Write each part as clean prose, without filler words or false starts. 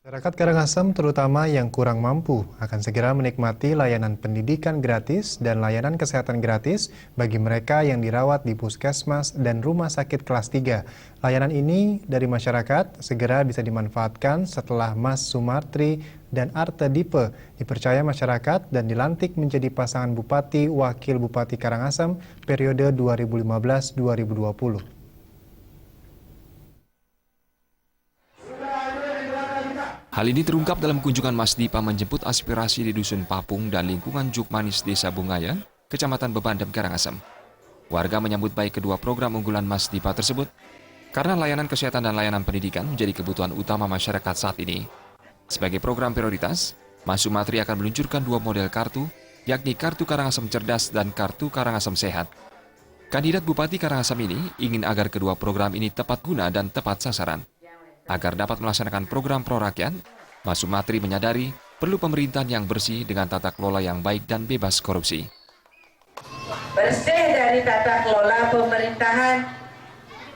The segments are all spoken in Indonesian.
Masyarakat Karangasem, terutama yang kurang mampu, akan segera menikmati layanan pendidikan gratis dan layanan kesehatan gratis bagi mereka yang dirawat di puskesmas dan rumah sakit kelas 3. Layanan ini dari masyarakat segera bisa dimanfaatkan setelah Mas Sumartri dan Arte Dipe dipercaya masyarakat dan dilantik menjadi pasangan Bupati Wakil Bupati Karangasem periode 2015-2020. Hal ini terungkap dalam kunjungan Mas Dipa menjemput aspirasi di Dusun Papung dan lingkungan Jukmanis Desa Bungayan, Kecamatan Bebandem, Karangasem. Warga menyambut baik kedua program unggulan Mas Dipa tersebut karena layanan kesehatan dan layanan pendidikan menjadi kebutuhan utama masyarakat saat ini. Sebagai program prioritas, Mas Sumartri akan meluncurkan dua model kartu, yakni Kartu Karangasem Cerdas dan Kartu Karangasem Sehat. Kandidat Bupati Karangasem ini ingin agar kedua program ini tepat guna dan tepat sasaran. Agar dapat melaksanakan program pro rakyat, Mas Sumartri menyadari perlu pemerintahan yang bersih dengan tata kelola yang baik dan bebas korupsi. Bersih dari tata kelola pemerintahan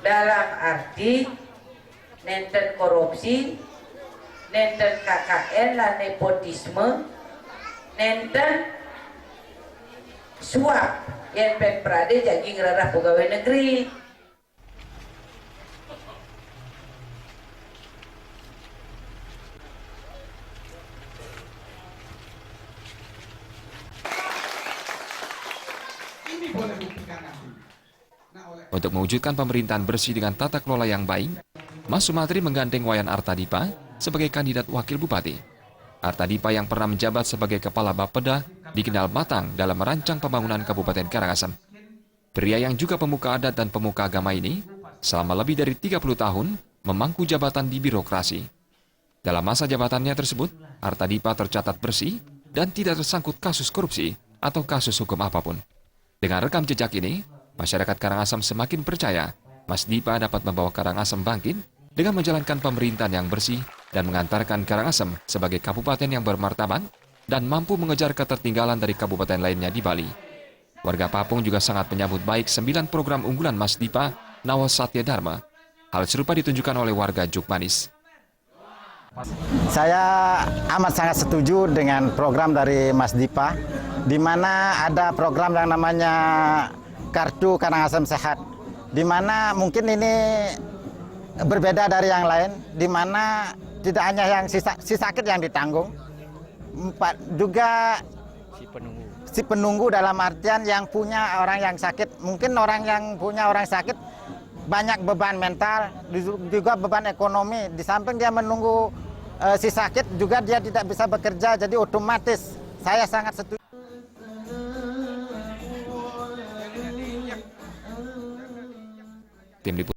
dalam arti nenten korupsi, nenten KKN lan nepotisme, nenten suap yang pemprade jadi ngerarah pegawai negeri. Untuk mewujudkan pemerintahan bersih dengan tata kelola yang baik, Mas Sumartri menggandeng Wayan Arte Dipe sebagai kandidat wakil bupati. Arte Dipe yang pernah menjabat sebagai kepala Bapeda dikenal matang dalam merancang pembangunan Kabupaten Karangasem. Pria yang juga pemuka adat dan pemuka agama ini selama lebih dari 30 tahun memangku jabatan di birokrasi. Dalam masa jabatannya tersebut, Arte Dipe tercatat bersih dan tidak tersangkut kasus korupsi atau kasus hukum apapun. Dengan rekam jejak ini, masyarakat Karangasem semakin percaya Mas Dipe dapat membawa Karangasem bangkit dengan menjalankan pemerintahan yang bersih dan mengantarkan Karangasem sebagai kabupaten yang bermartabat dan mampu mengejar ketertinggalan dari kabupaten lainnya di Bali. Warga Papung juga sangat menyambut baik 9 program unggulan Mas Dipe Nawas Satya Dharma. Hal serupa ditunjukkan oleh warga Jukmanis. Saya amat sangat setuju dengan program dari Mas Dipe, di mana ada program yang namanya Kartu Karangasem Sehat, di mana mungkin ini berbeda dari yang lain, di mana tidak hanya yang si sakit yang ditanggung, juga si penunggu dalam artian yang punya orang yang sakit, mungkin orang yang punya orang sakit banyak beban mental, juga beban ekonomi, di samping dia menunggu si sakit juga dia tidak bisa bekerja, jadi otomatis saya sangat setuju. Tim Liputan